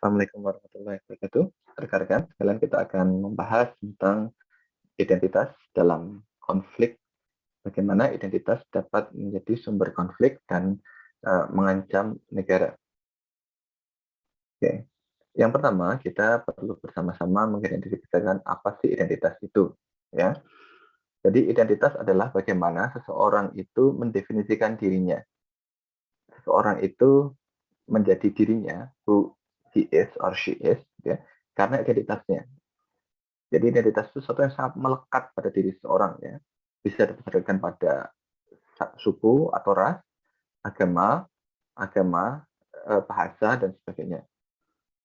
Assalamualaikum warahmatullahi wabarakatuh. Rekan-rekan, sekalian kita akan membahas tentang identitas dalam konflik, bagaimana identitas dapat menjadi sumber konflik dan mengancam negara. Oke. Yang pertama, kita perlu bersama-sama mengidentifikasikan apa sih identitas itu, ya. Jadi identitas adalah bagaimana seseorang itu mendefinisikan dirinya. Seseorang itu menjadi dirinya, who he is or she is, ya, karena identitasnya. Jadi identitas itu sesuatu yang sangat melekat pada diri seseorang, ya. Bisa didasarkan pada suku atau ras, agama, bahasa dan sebagainya.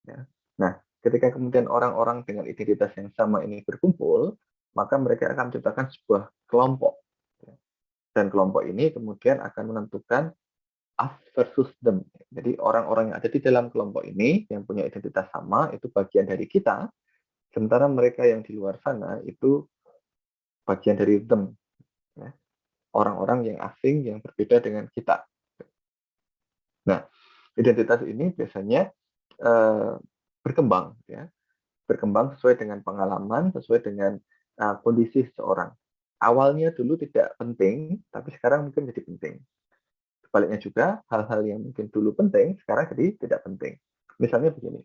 Ya. Nah, ketika kemudian orang-orang dengan identitas yang sama ini berkumpul, maka mereka akan menciptakan sebuah kelompok. Ya. Dan kelompok ini kemudian akan menentukan us versus them. Jadi orang-orang yang ada di dalam kelompok ini yang punya identitas sama itu bagian dari kita, sementara mereka yang di luar sana itu bagian dari them, ya. Orang-orang yang asing yang berbeda dengan kita. Nah, identitas ini biasanya eh, berkembang, ya, berkembang sesuai dengan pengalaman, sesuai dengan kondisi seseorang. Awalnya dulu tidak penting, tapi sekarang mungkin jadi penting. Sebaliknya juga, hal-hal yang mungkin dulu penting, sekarang jadi tidak penting. Misalnya begini,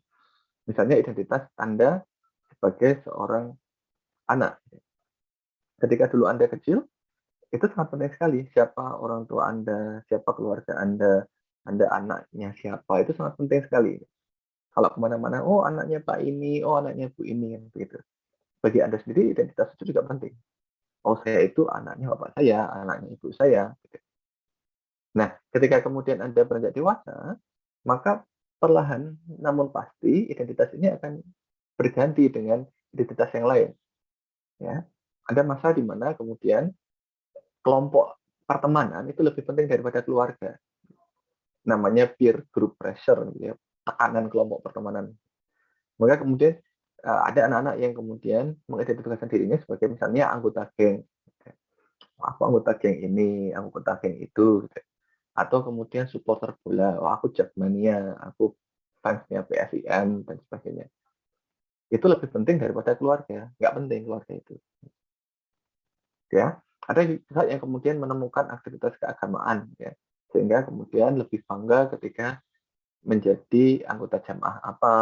misalnya identitas Anda sebagai seorang anak. Ketika dulu Anda kecil, itu sangat penting sekali. Siapa orang tua Anda, siapa keluarga Anda anaknya siapa, itu sangat penting sekali. Kalau kemana-mana, oh anaknya Pak ini, oh anaknya Bu ini, begitu. Bagi Anda sendiri, identitas itu juga penting. Oh saya itu anaknya bapak saya, anaknya ibu saya. Gitu. Nah, ketika kemudian Anda beranjak dewasa, maka perlahan namun pasti identitas ini akan berganti dengan identitas yang lain. Ya, ada masa di mana kemudian kelompok pertemanan itu lebih penting daripada keluarga. Namanya peer group pressure, gitu ya, tekanan kelompok pertemanan. Maka kemudian ada anak-anak yang kemudian mengidentifikasikan dirinya sebagai misalnya anggota geng. Aku anggota geng ini, anggota geng itu. Gitu. Atau kemudian supporter bola, oh aku Jakmania, aku fansnya PSIM dan sebagainya. Itu lebih penting daripada keluarga, nggak penting keluarga itu. Ya, ada juga yang kemudian menemukan aktivitas keagamaan, ya, sehingga kemudian lebih bangga ketika menjadi anggota jamaah apa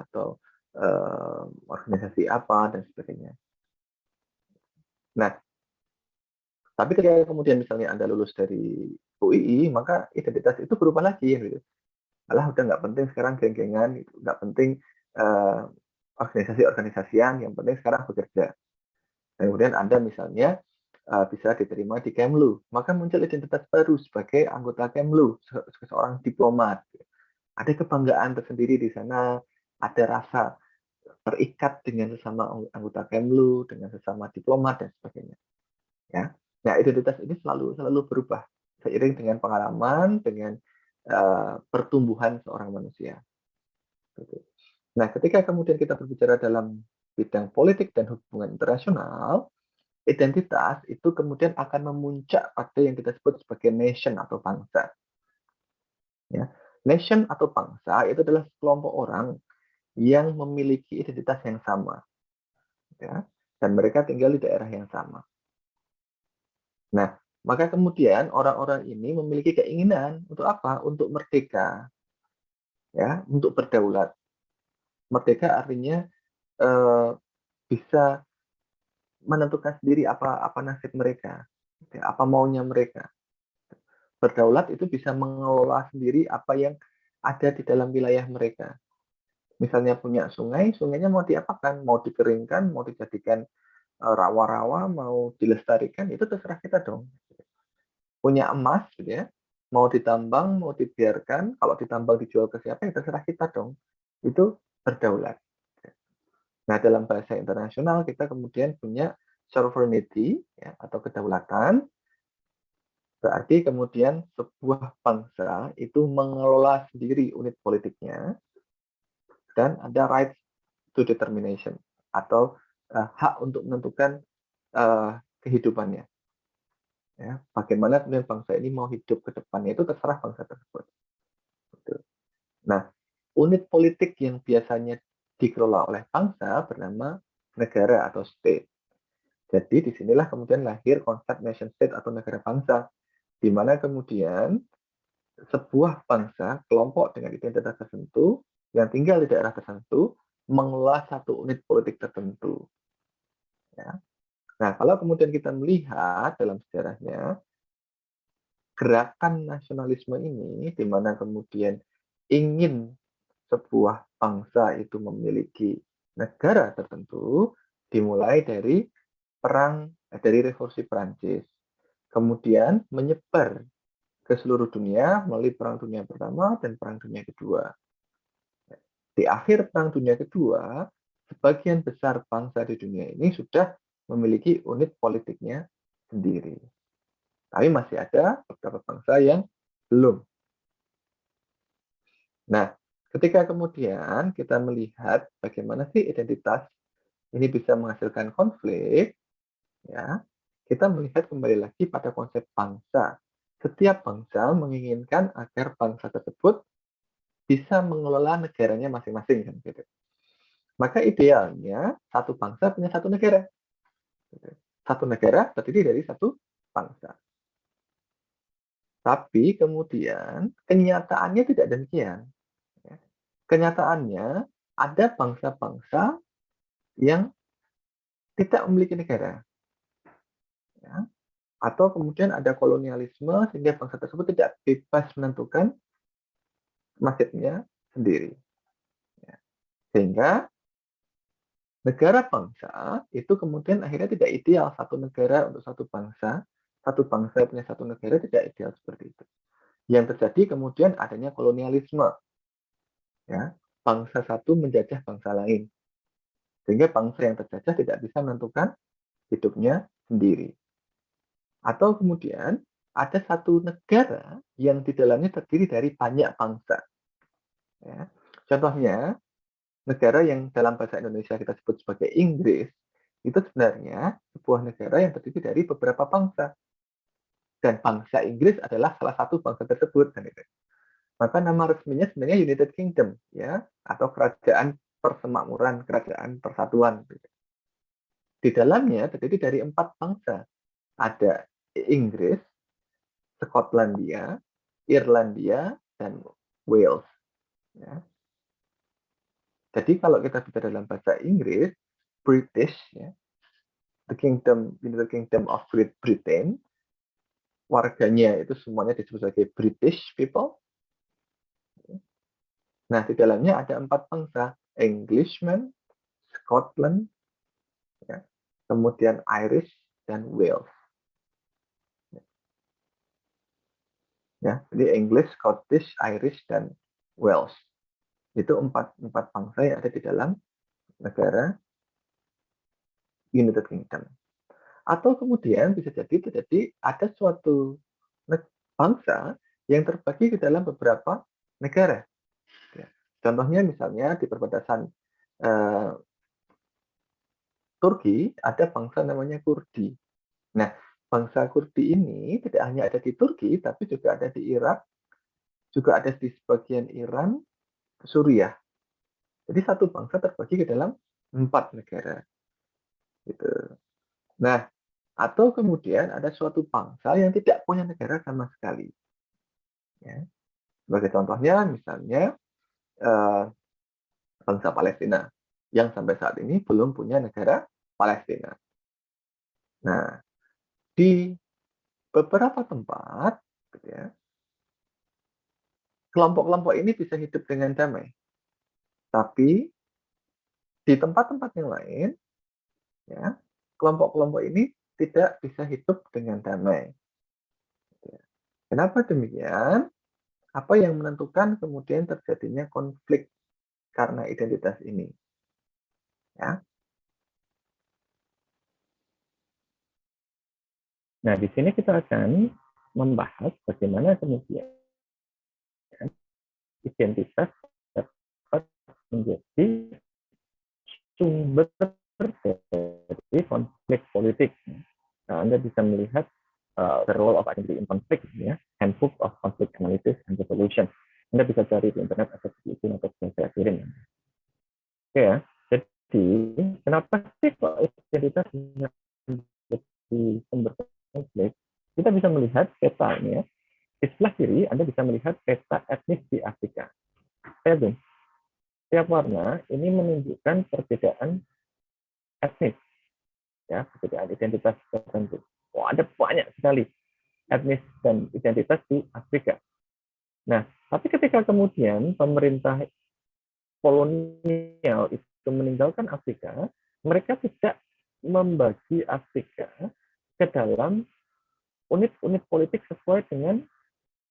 atau organisasi apa dan sebagainya. Nah, tapi ketika kemudian misalnya Anda lulus dari UII, maka identitas itu berubah lagi, gitu. Malah udah nggak penting sekarang geng-gengan, gitu. Nggak penting uh, organisasi-organisasian, yang penting sekarang bekerja. Dan kemudian Anda misalnya bisa diterima di Kemlu, maka muncul identitas baru sebagai anggota Kemlu, seorang diplomat. Ada kebanggaan tersendiri di sana, ada rasa terikat dengan sesama anggota Kemlu, dengan sesama diplomat dan sebagainya. Ya, nah identitas ini selalu berubah seiring dengan pengalaman, dengan pertumbuhan seorang manusia. Nah, ketika kemudian kita berbicara dalam bidang politik dan hubungan internasional, identitas itu kemudian akan memuncak pada yang kita sebut sebagai nation atau bangsa. Ya. Nation atau bangsa itu adalah kelompok orang yang memiliki identitas yang sama, ya, dan mereka tinggal di daerah yang sama. Nah, maka kemudian orang-orang ini memiliki keinginan untuk apa? Untuk merdeka, ya, untuk berdaulat. Merdeka artinya eh, bisa menentukan sendiri apa nasib mereka, ya, apa maunya mereka. Berdaulat itu bisa mengelola sendiri apa yang ada di dalam wilayah mereka. Misalnya punya sungai, sungainya mau diapakan? Mau dikeringkan, mau dijadikan rawa-rawa, mau dilestarikan, itu terserah kita dong. Punya emas, gitu ya, mau ditambang, mau dibiarkan, kalau ditambang dijual ke siapa, ya terserah kita dong. Itu berdaulat. Nah, dalam bahasa internasional kita kemudian punya sovereignty, ya, atau kedaulatan. Berarti kemudian sebuah bangsa itu mengelola sendiri unit politiknya dan ada right to determination atau hak untuk menentukan kehidupannya. Ya, bagaimana kemudian bangsa ini mau hidup ke depannya itu terserah bangsa tersebut. Nah, unit politik yang biasanya dikelola oleh bangsa bernama negara atau state. Jadi disinilah kemudian lahir konsep nation state atau negara bangsa, di mana kemudian sebuah bangsa, kelompok dengan identitas tertentu, yang tinggal di daerah tertentu, mengelola satu unit politik tertentu. Ya. Nah, kalau kemudian kita melihat dalam sejarahnya, gerakan nasionalisme ini, di mana kemudian ingin sebuah bangsa itu memiliki negara tertentu, dimulai dari Revolusi Prancis. Kemudian menyebar ke seluruh dunia melalui Perang Dunia Pertama dan Perang Dunia Kedua. Di akhir Perang Dunia Kedua, sebagian besar bangsa di dunia ini sudah memiliki unit politiknya sendiri. Tapi masih ada beberapa bangsa yang belum. Nah, ketika kemudian kita melihat bagaimana sih identitas ini bisa menghasilkan konflik, ya, kita melihat kembali lagi pada konsep bangsa. Setiap bangsa menginginkan agar bangsa tersebut bisa mengelola negaranya masing-masing, kan gitu. Maka idealnya satu bangsa punya satu negara. Gitu. Satu negara terdiri dari satu bangsa. Tapi kemudian kenyataannya tidak demikian. Ya. Kenyataannya ada bangsa-bangsa yang tidak memiliki negara. Ya. Atau kemudian ada kolonialisme sehingga bangsa tersebut tidak bebas menentukan nasibnya sendiri. Ya. Sehingga negara bangsa itu kemudian akhirnya tidak ideal, satu negara untuk satu bangsa punya satu negara tidak ideal seperti itu. Yang terjadi kemudian adanya kolonialisme, ya, bangsa satu menjajah bangsa lain, sehingga bangsa yang terjajah tidak bisa menentukan hidupnya sendiri. Atau kemudian ada satu negara yang di dalamnya terdiri dari banyak bangsa. Ya. Contohnya, negara yang dalam bahasa Indonesia kita sebut sebagai Inggris, itu sebenarnya sebuah negara yang terdiri dari beberapa bangsa. Dan bangsa Inggris adalah salah satu bangsa tersebut. Kan itu. Maka nama resminya sebenarnya United Kingdom, ya, atau Kerajaan Persemakmuran, Kerajaan Persatuan. Di dalamnya terdiri dari 4 bangsa. Ada Inggris, Skotlandia, Irlandia, dan Wales. Ya. Jadi kalau kita bicara dalam bahasa Inggris, British, ya, United Kingdom of Great Britain, warganya itu semuanya disebut sebagai British people. Nah, di dalamnya ada 4 bangsa, Englishmen, Scotland, ya, kemudian Irish, dan Wales. Ya, jadi English, Scottish, Irish, dan Wales. Itu empat bangsa yang ada di dalam negara United Kingdom. Atau kemudian bisa jadi ada suatu bangsa yang terbagi ke dalam beberapa negara. Ya. Contohnya misalnya di perbatasan Turki ada bangsa namanya Kurdi. Nah, bangsa Kurdi ini tidak hanya ada di Turki, tapi juga ada di Irak, juga ada di sebagian Iran, Suriah. Jadi satu bangsa terbagi ke dalam 4 negara. Gitu. Nah, atau kemudian ada suatu bangsa yang tidak punya negara sama sekali. Ya. Sebagai contohnya, misalnya bangsa Palestina, yang sampai saat ini belum punya negara Palestina. Nah, di beberapa tempat, gitu ya, kelompok-kelompok ini bisa hidup dengan damai. Tapi di tempat-tempat yang lain, ya, kelompok-kelompok ini tidak bisa hidup dengan damai. Kenapa demikian? Apa yang menentukan kemudian terjadinya konflik karena identitas ini? Ya. Nah, di sini kita akan membahas bagaimana kemudian identitas dapat menjadi sumber dari konflik politik. Nah, Anda bisa melihat the role of identity in conflict, ya, Handbook of Conflict Analysis and Resolution. Anda bisa cari di internet ada izin atau yang saya kirim. Oke ya. Jadi kenapa sih kok identitas menjadi sumber konflik? Kita bisa melihat peta ini ya. Di sebelah kiri Anda bisa melihat peta etnis di Afrika. Saya zoom. Setiap warna ini menunjukkan perbedaan etnis, ya, perbedaan identitas tertentu. Oh, ada banyak sekali etnis dan identitas di Afrika. Nah, tapi ketika kemudian pemerintah kolonial itu meninggalkan Afrika, mereka tidak membagi Afrika ke dalam unit-unit politik sesuai dengan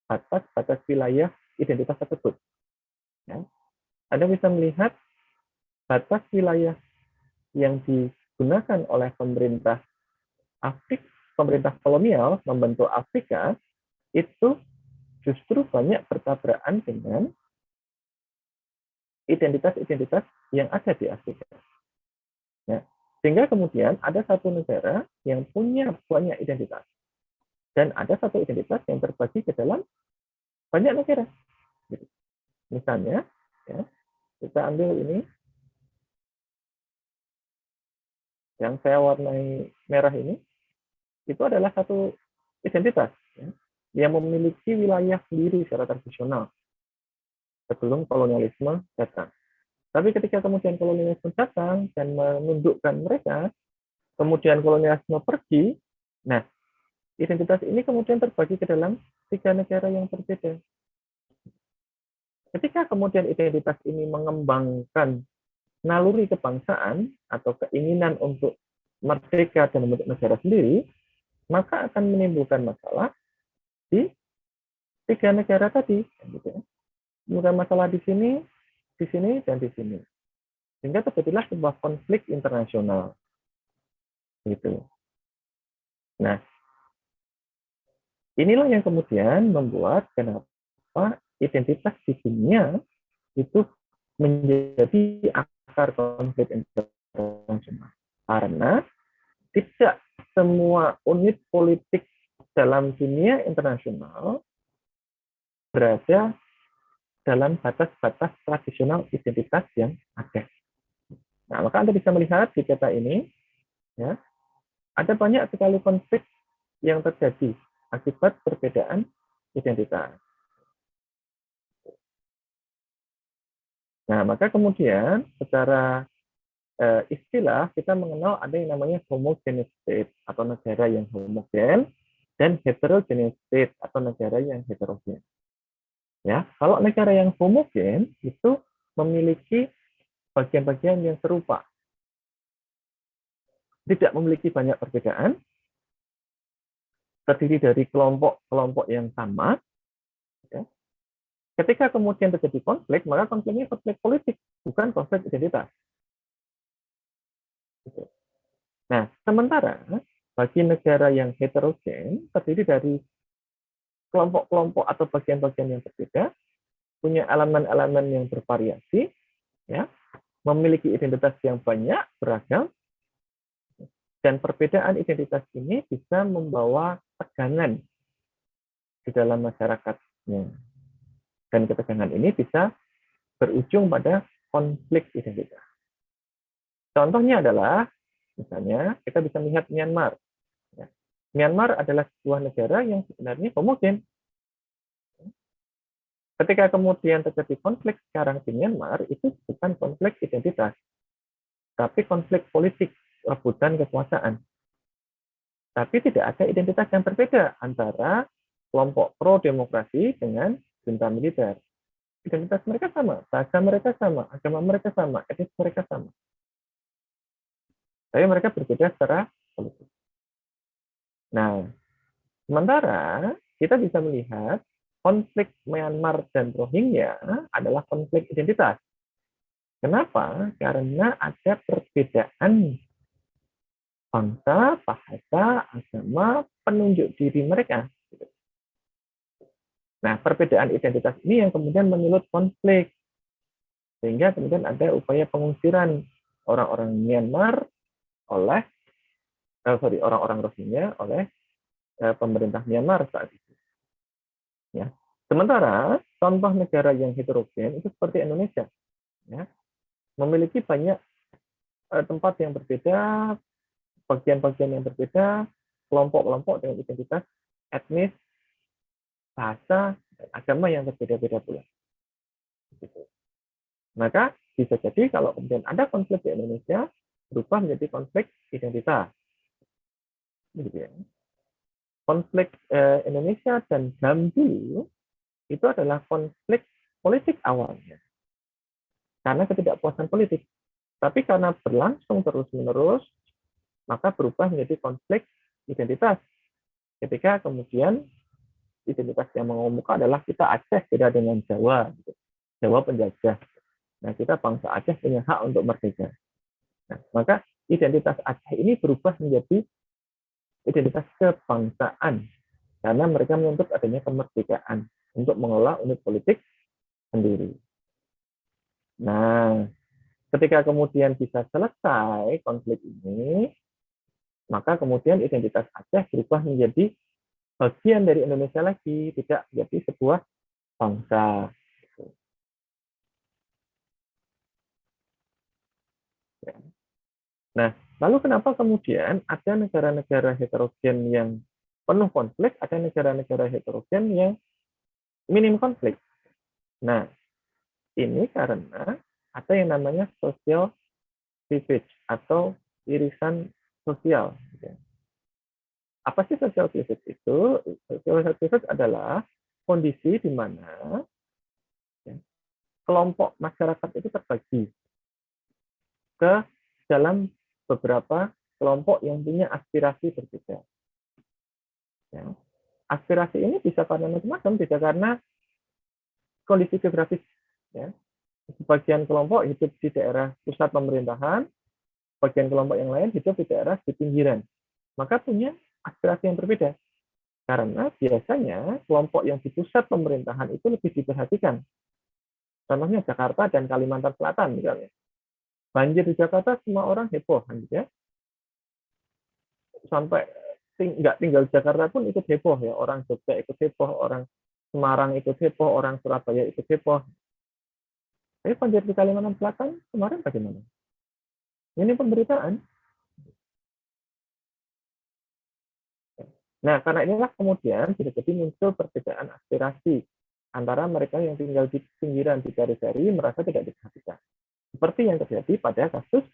batas-batas wilayah identitas tersebut. Ya. Anda bisa melihat batas wilayah yang digunakan oleh pemerintah Afrika, pemerintah kolonial membentuk Afrika itu justru banyak bertabrakan dengan identitas-identitas yang ada di Afrika. Ya. Sehingga kemudian ada satu negara yang punya banyak identitas dan ada satu identitas yang terbagi ke dalam banyak negara. Misalnya, ya, kita ambil ini yang saya warnai merah ini, itu adalah satu identitas ya, yang memiliki wilayah sendiri secara tradisional sebelum kolonialisme datang. Tapi ketika kemudian kolonialisme datang dan menundukkan mereka, kemudian kolonialisme pergi, nah identitas ini kemudian terbagi ke dalam 3 negara yang berbeda. Ketika kemudian identitas ini mengembangkan naluri kebangsaan atau keinginan untuk merdeka dan membentuk negara sendiri, maka akan menimbulkan masalah di 3 negara tadi. Gitu ya. Menimbulkan masalah di sini, dan di sini. Sehingga terjadilah sebuah konflik internasional. Gitu. Nah, inilah yang kemudian membuat kenapa identitas di dunia itu menjadi akar konflik internasional. Karena tidak semua unit politik dalam dunia internasional berada dalam batas-batas tradisional identitas yang ada. Nah, maka Anda bisa melihat di peta ini, ya, ada banyak sekali konflik yang terjadi akibat perbedaan identitas. Nah, maka kemudian secara istilah kita mengenal ada yang namanya homogeneous state atau negara yang homogen dan heterogeneous state atau negara yang heterogen. Ya, kalau negara yang homogen itu memiliki bagian-bagian yang serupa, tidak memiliki banyak perbedaan, terdiri dari kelompok-kelompok yang sama. Ya. Ketika kemudian terjadi konflik, maka konfliknya konflik politik, bukan konflik identitas. Nah, sementara bagi negara yang heterogen, terdiri dari kelompok-kelompok atau bagian-bagian yang berbeda, punya elemen-elemen yang bervariasi, ya, memiliki identitas yang banyak, beragam, dan perbedaan identitas ini bisa membawa tegangan di dalam masyarakatnya. Dan ketegangan ini bisa berujung pada konflik identitas. Contohnya adalah, misalnya, kita bisa melihat Myanmar. Myanmar adalah sebuah negara yang sebenarnya homogen. Ketika kemudian terjadi konflik sekarang di Myanmar, itu bukan konflik identitas, tapi konflik politik, rebutan kekuasaan. Tapi tidak ada identitas yang berbeda antara kelompok pro-demokrasi dengan junta militer. Identitas mereka sama, bahasa mereka sama, agama mereka sama, etnis mereka sama. Tapi mereka berbeda secara politik. Nah, sementara kita bisa melihat konflik Myanmar dan Rohingya adalah konflik identitas. Kenapa? Karena ada perbedaan bangsa, bahasa, agama, penunjuk diri mereka. Nah, perbedaan identitas ini yang kemudian menyulut konflik. Sehingga kemudian ada upaya pengusiran orang-orang Myanmar oleh orang-orang Rohingya oleh pemerintah Myanmar saat itu. Ya. Sementara contoh negara yang heterogen itu seperti Indonesia, ya, memiliki banyak tempat yang berbeda, bagian-bagian yang berbeda, kelompok-kelompok dengan identitas etnis, bahasa, dan agama yang berbeda-beda pula. Gitu. Maka bisa jadi kalau kemudian ada konflik di Indonesia, berubah menjadi konflik identitas. Gitu ya. Konflik Indonesia dan HAM dulu itu adalah konflik politik awalnya. Karena ketidakpuasan politik. Tapi karena berlangsung terus-menerus, maka berubah menjadi konflik identitas. Ketika kemudian identitas yang mengemuka adalah kita Aceh beda dengan Jawa. Gitu. Jawa penjajah. Nah, kita bangsa Aceh punya hak untuk merdeka. Nah, maka identitas Aceh ini berubah menjadi identitas kebangsaan karena mereka menuntut adanya kemerdekaan untuk mengelola unit politik sendiri. Nah, ketika kemudian bisa selesai konflik ini, maka kemudian identitas Aceh berubah menjadi bagian dari Indonesia lagi, tidak menjadi sebuah bangsa. Nah, lalu kenapa kemudian ada negara-negara heterogen yang penuh konflik, ada negara-negara heterogen yang minim konflik? Nah, ini karena ada yang namanya social cleavage atau irisan sosial. Apa sih social cleavage itu? Social cleavage adalah kondisi di mana kelompok masyarakat itu terbagi ke dalam beberapa kelompok yang punya aspirasi berbeda. Ya. Aspirasi ini bisa karena macam-macam, bisa karena kondisi geografis. Ya. Sebagian kelompok hidup di daerah pusat pemerintahan, bagian kelompok yang lain hidup di daerah di pinggiran. Maka punya aspirasi yang berbeda. Karena biasanya kelompok yang di pusat pemerintahan itu lebih diperhatikan. Contohnya Jakarta dan Kalimantan Selatan misalnya. Banjir di Jakarta semua orang heboh, gitu ya. Sampai nggak tinggal di Jakarta pun ikut heboh ya. Orang Jogja ikut heboh, orang Semarang ikut heboh, orang Surabaya ikut heboh. Tapi banjir di Kalimantan Selatan kemarin bagaimana? Ini pemberitaan. Nah, karena inilah kemudian bisa jadi muncul perbedaan aspirasi antara mereka yang tinggal di pinggiran, di garis-garis, merasa tidak diperhatikan. Seperti yang terjadi pada kasus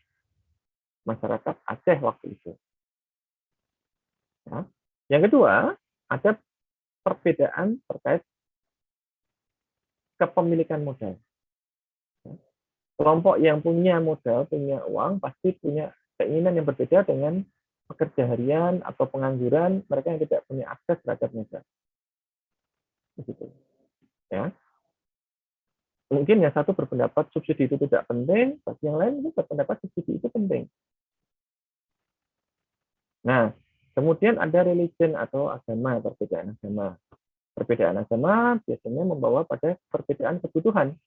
masyarakat Aceh waktu itu. Nah, yang kedua, ada perbedaan terkait kepemilikan modal. Kelompok yang punya modal, punya uang, pasti punya keinginan yang berbeda dengan pekerja harian atau pengangguran, mereka yang tidak punya akses terhadap modal. Begitu. Ya. Mungkin yang satu berpendapat subsidi itu tidak penting, bagi yang lain juga berpendapat subsidi itu penting. Nah, kemudian ada religion atau agama, perbedaan agama. Perbedaan agama biasanya membawa pada perbedaan kebutuhan.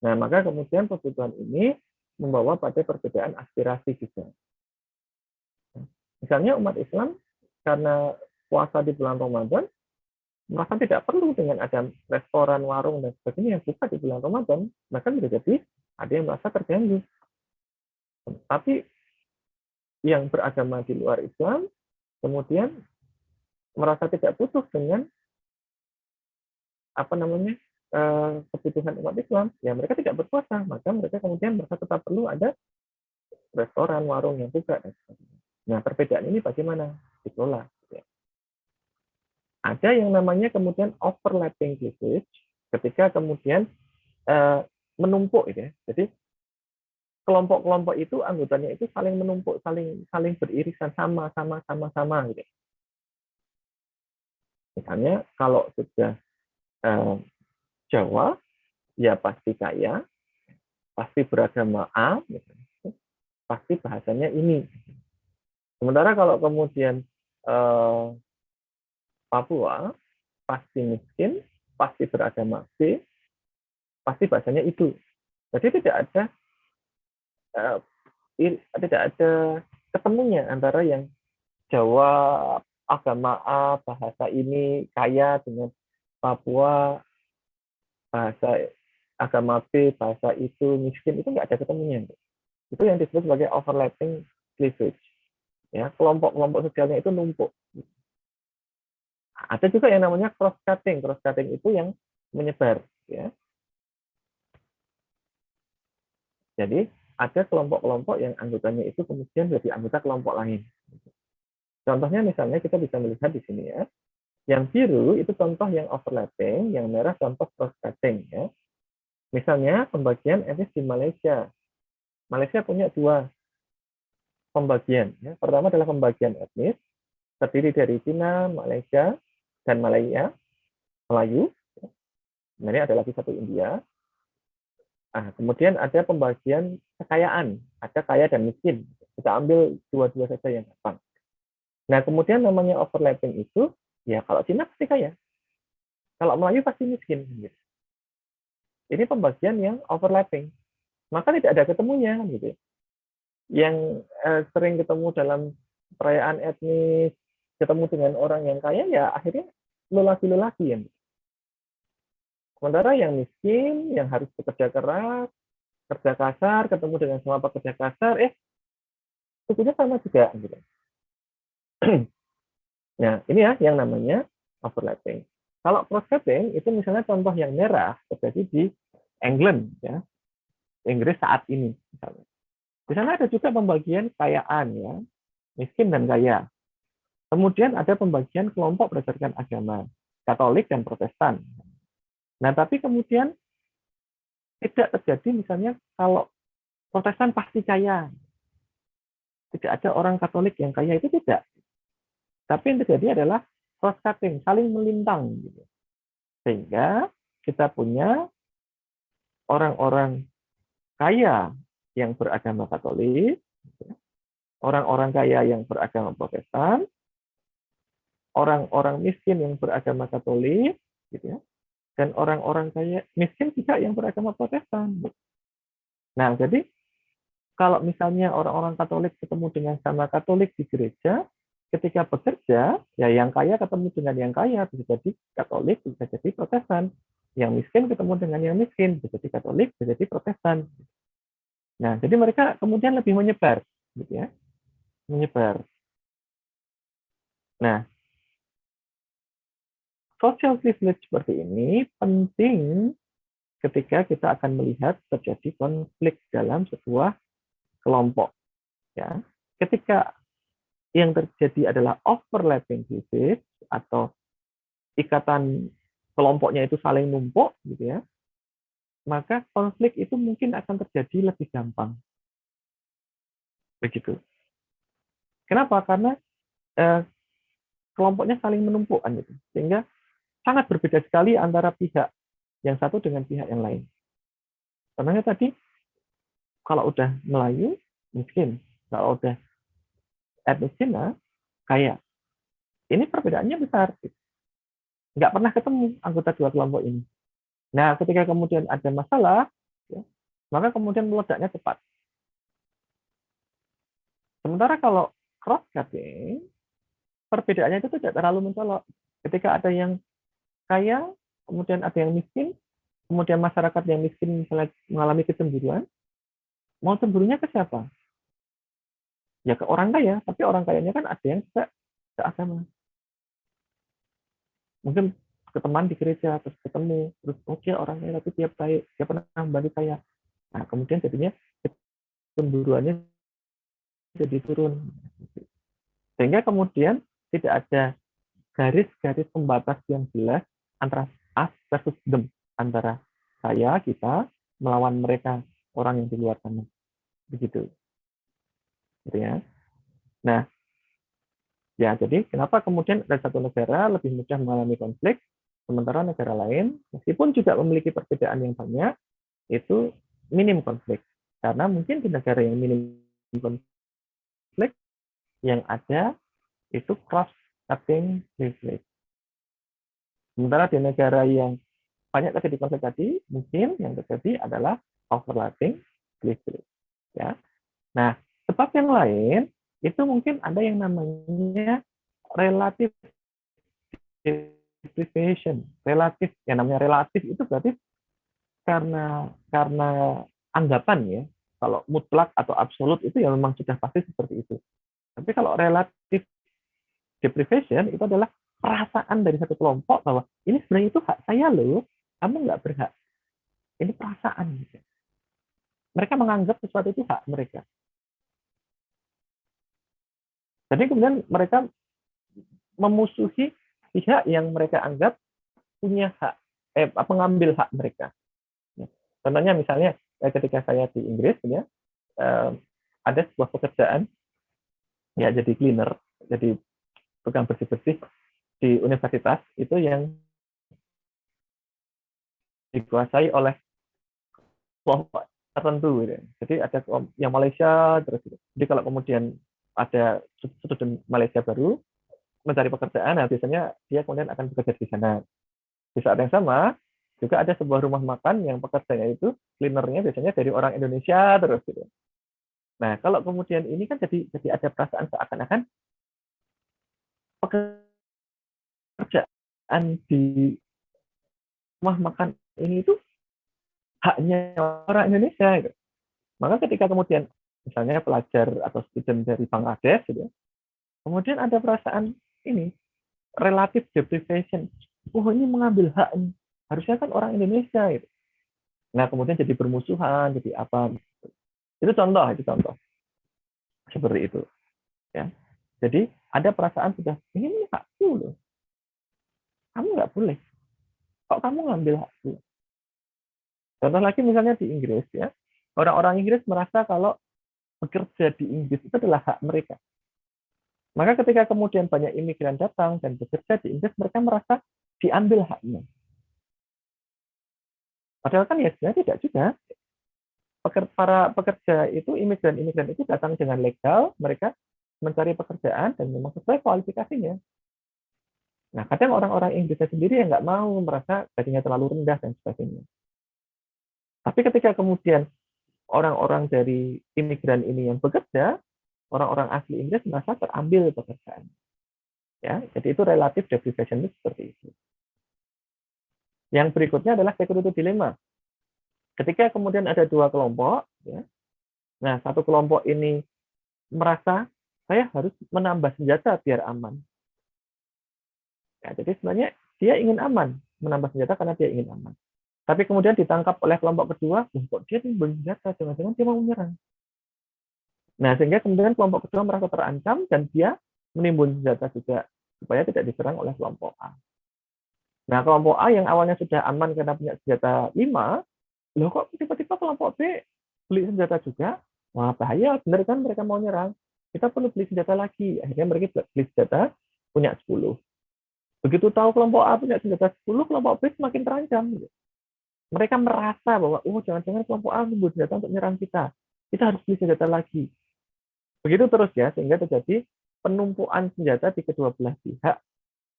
Nah, maka kemudian kebutuhan ini membawa pada perbedaan aspirasi juga. Misalnya umat Islam karena puasa di bulan Ramadan, maka tidak perlu dengan ada restoran, warung, dan sebagainya yang buka di bulan Ramadan, maka bisa jadi ada yang merasa terganggu. Tapi yang beragama di luar Islam, kemudian merasa tidak butuh dengan apa namanya kebutuhan umat Islam, ya mereka tidak berpuasa, maka mereka kemudian merasa tetap perlu ada restoran, warung yang buka dan sebagainya. Nah, perbedaan ini bagaimana dikelola? Ya. Ada yang namanya kemudian overlapping usage, ketika kemudian menumpuk, gitu ya. Jadi kelompok-kelompok itu anggotanya itu saling menumpuk, saling beririsan sama, gitu. Misalnya kalau sudah Jawa, ya pasti kaya, pasti beragama A, gitu. Pasti bahasanya ini. Sementara kalau kemudian Papua, pasti miskin, pasti beragama B, pasti bahasanya itu. Jadi tidak ada ketemunya antara yang Jawa agama A, bahasa ini kaya dengan Papua, bahasa agama B, bahasa itu miskin, itu nggak ada ketemunya. Itu yang disebut sebagai overlapping cleavage. Ya, kelompok-kelompok sosialnya itu numpuk. Ada juga yang namanya cross cutting. Cross cutting itu yang menyebar. Ya. Jadi ada kelompok-kelompok yang anggotanya itu kemudian jadi anggota kelompok lain. Contohnya misalnya kita bisa melihat di sini ya. Yang biru itu contoh yang overlapping, yang merah contoh cross cutting ya. Misalnya pembagian etnis di Malaysia. Malaysia punya dua pembagian. Ya. Pertama adalah pembagian etnis, terdiri dari Cina, Malaysia, dan Melayu. Ini ada lagi satu India. Nah, kemudian ada pembagian kekayaan, ada kaya dan miskin. Kita ambil dua-dua saja yang gampang. Nah, kemudian namanya overlapping itu, ya kalau Cina pasti kaya, kalau Melayu pasti miskin. Ini pembagian yang overlapping. Maka tidak ada ketemunya. Gitu. Yang sering ketemu dalam perayaan etnis, ketemu dengan orang yang kaya, ya akhirnya lelaki-lelaki yang. Sementara yang miskin, yang harus bekerja keras, kerja kasar, ketemu dengan semua pekerja kasar, sukunya sama juga. Gitu. Nah, ini ya yang namanya overlapping. Kalau cross-cutting, itu misalnya contoh yang merah terjadi di England, ya, Inggris saat ini. Misalnya. Di sana ada juga pembagian kekayaan, ya, miskin dan kaya. Kemudian ada pembagian kelompok berdasarkan agama, Katolik dan Protestan. Nah, tapi kemudian tidak terjadi misalnya kalau Protestan pasti kaya. Tidak ada orang Katolik yang kaya, itu tidak. Tapi yang terjadi adalah cross-cutting, saling melintang. Gitu. Sehingga kita punya orang-orang kaya yang beragama Katolik, orang-orang kaya yang beragama Protestan, orang-orang miskin yang beragama Katolik, gitu ya, dan orang-orang kaya miskin juga yang beragama Protestan. Nah, jadi kalau misalnya orang-orang Katolik ketemu dengan sama Katolik di gereja, ketika bekerja, ya yang kaya ketemu dengan yang kaya, bisa jadi Katolik, bisa jadi Protestan. Yang miskin ketemu dengan yang miskin, bisa jadi Katolik, bisa jadi Protestan. Nah, jadi mereka kemudian lebih menyebar, gitu ya, menyebar. Nah, social privilege seperti ini penting ketika kita akan melihat terjadi konflik dalam sebuah kelompok. Ya, ketika yang terjadi adalah overlapping privilege atau ikatan kelompoknya itu saling numpuk, gitu ya, maka konflik itu mungkin akan terjadi lebih gampang. Begitu. Kenapa? Karena kelompoknya saling menumpuk, gitu. Sehingga sangat berbeda sekali antara pihak yang satu dengan pihak yang lain. Contohnya tadi, kalau udah Melayu, miskin. Kalau udah etnis Cina, kaya. Ini perbedaannya besar. Nggak pernah ketemu anggota dua kelompok ini. Nah, ketika kemudian ada masalah, ya, maka kemudian meledaknya cepat. Sementara kalau cross-cutting, perbedaannya itu tidak terlalu mencolok. Ketika ada yang kaya, kemudian ada yang miskin, kemudian masyarakat yang miskin misalnya mengalami kecemburuan, mau cemburunya ke siapa? Ya ke orang kaya, tapi orang kayanya kan ada yang juga seagama. Mungkin ke teman di gereja, terus ketemu, terus oke orang kaya tapi dia baik, dia pernah membantu saya. Nah, kemudian jadinya cemburuannya jadi turun. Sehingga kemudian tidak ada garis-garis pembatas yang jelas antara us versus them, antara saya, kita, melawan mereka, orang yang di luar sana. Begitu. Gitu ya. Nah, ya jadi kenapa kemudian ada satu negara lebih mudah mengalami konflik, sementara negara lain, meskipun juga memiliki perbedaan yang banyak, itu minim konflik. Karena mungkin di negara yang minim konflik, yang ada itu cross-cutting privilege. Sementara di negara yang banyak terjadi konflik tadi, mungkin yang terjadi adalah overlapping privilege. Ya. Nah, sebab yang lain, itu mungkin ada yang namanya relative deprivation, relatif. Yang namanya relatif itu berarti karena anggapan ya. Kalau mutlak atau absolut itu ya memang sudah pasti seperti itu. Tapi kalau relatif deprivation itu adalah perasaan dari satu kelompok bahwa ini sebenarnya itu hak saya loh, kamu nggak berhak. Ini perasaan. Gitu. Mereka menganggap sesuatu itu hak mereka. Jadi kemudian mereka memusuhi pihak yang mereka anggap punya hak, mengambil hak mereka. Contohnya misalnya ketika saya di Inggris, ya, ada sebuah pekerjaan, ya jadi cleaner, jadi tukang bersih-bersih di universitas itu yang dikuasai oleh kelompok tertentu. Gitu. Jadi ada yang Malaysia, terus gitu. Jadi kalau kemudian ada student Malaysia baru mencari pekerjaan, nah biasanya dia kemudian akan bekerja di sana. Di saat yang sama, juga ada sebuah rumah makan yang pekerjanya itu cleanernya biasanya dari orang Indonesia terus gitu. Nah, kalau kemudian ini kan jadi ada perasaan seakan-akan pekerjaan di rumah makan ini itu haknya orang Indonesia gitu. Maka ketika kemudian misalnya pelajar atau student dari Bangladesh gitu, kemudian ada perasaan ini relative deprivation. Oh, ini mengambil hak ini. Harusnya kan orang Indonesia gitu. Nah, kemudian jadi bermusuhan, jadi apa? Itu contoh seperti itu. Ya, jadi ada perasaan sudah ini hakku loh. Kamu nggak boleh. Kok kamu ngambil hakku? Contoh lagi misalnya di Inggris ya, orang-orang Inggris merasa kalau bekerja di Inggris itu adalah hak mereka. Maka ketika kemudian banyak imigran datang dan bekerja di Inggris, mereka merasa diambil haknya. Padahal kan ya sebenarnya tidak juga. Para pekerja itu, imigran-imigran itu datang dengan legal, mereka mencari pekerjaan dan memang sesuai kualifikasinya. Nah, kadang orang-orang Inggrisnya sendiri yang nggak mau merasa gajinya terlalu rendah dan sebagainya. Tapi ketika kemudian orang-orang dari imigran ini yang bekerja, orang-orang asli Inggris merasa terambil pekerjaan. Ya, jadi itu relatif deprivation itu seperti itu. Yang berikutnya adalah security dilemma. Ketika kemudian ada dua kelompok, ya, nah satu kelompok ini merasa saya harus menambah senjata biar aman. Ya, jadi sebenarnya dia ingin aman, menambah senjata karena dia ingin aman. Tapi kemudian ditangkap oleh kelompok kedua, kok dia timbul senjata, jangan-jangan dia mau menyerang. Nah, sehingga kemudian kelompok kedua merasa terancam dan dia menimbun senjata juga supaya tidak diserang oleh kelompok A. Nah, kelompok A yang awalnya sudah aman karena punya senjata 5, loh kok tiba-tiba kelompok B beli senjata juga? Wah, bahaya, benar kan mereka mau nyerang. Kita perlu beli senjata lagi. Akhirnya mereka beli senjata, punya 10. Begitu tahu kelompok A punya senjata 10, kelompok B semakin terancam. Mereka merasa bahwa, oh jangan-jangan kelompok A membuat senjata untuk menyerang kita. Kita harus beli senjata lagi. Begitu terus ya, sehingga terjadi penumpuan senjata di kedua belah pihak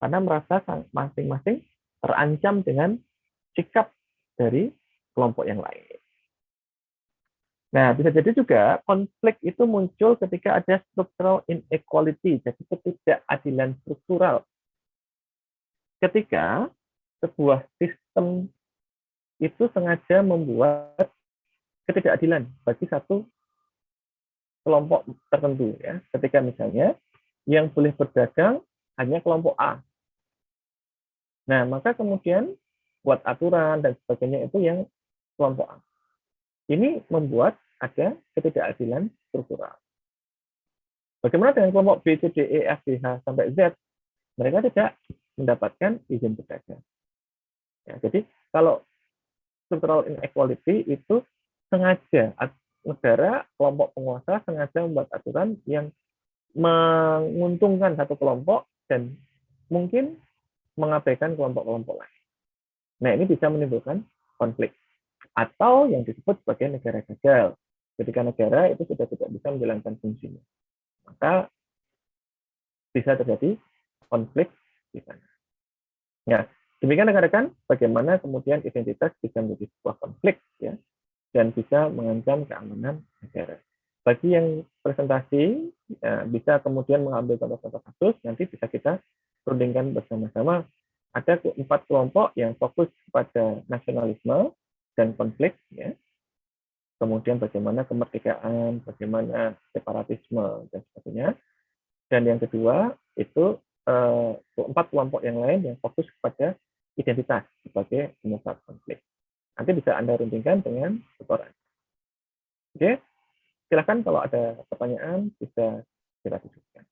karena merasa masing-masing terancam dengan sikap dari kelompok yang lain. Nah, bisa jadi juga konflik itu muncul ketika ada structural inequality, jadi ketidakadilan struktural. Ketika sebuah sistem itu sengaja membuat ketidakadilan bagi satu kelompok tertentu, ya. Ketika misalnya yang boleh berdagang hanya kelompok A. Nah, maka kemudian buat aturan dan sebagainya itu yang kelompok A. Ini membuat ada ketidakadilan struktural. Bagaimana dengan kelompok B, C, D, E, F, G, H, sampai Z? Mereka tidak mendapatkan izin berdagang. Ya, jadi kalau structural inequality itu sengaja negara, kelompok penguasa sengaja membuat aturan yang menguntungkan satu kelompok dan mungkin mengabaikan kelompok-kelompok lain. Nah, ini bisa menimbulkan konflik atau yang disebut sebagai negara gagal. Ketika negara itu sudah tidak bisa menjalankan fungsinya, maka bisa terjadi konflik di sana. Nah, demikian rekan-rekan bagaimana kemudian identitas bisa menjadi sebuah konflik ya dan bisa mengancam keamanan negara. Bagi yang presentasi ya, bisa kemudian mengambil contoh-contoh kasus, nanti bisa kita rundingkan bersama-sama Ada 4 kelompok yang fokus pada nasionalisme dan konflik, ya. Kemudian bagaimana kemerdekaan, bagaimana separatisme, dan sebagainya. Dan yang kedua, itu 4 kelompok yang lain yang fokus kepada identitas sebagai penyebab konflik. Nanti bisa Anda rundingkan dengan tutor Anda. Oke, silakan kalau ada pertanyaan bisa kita diskusikan.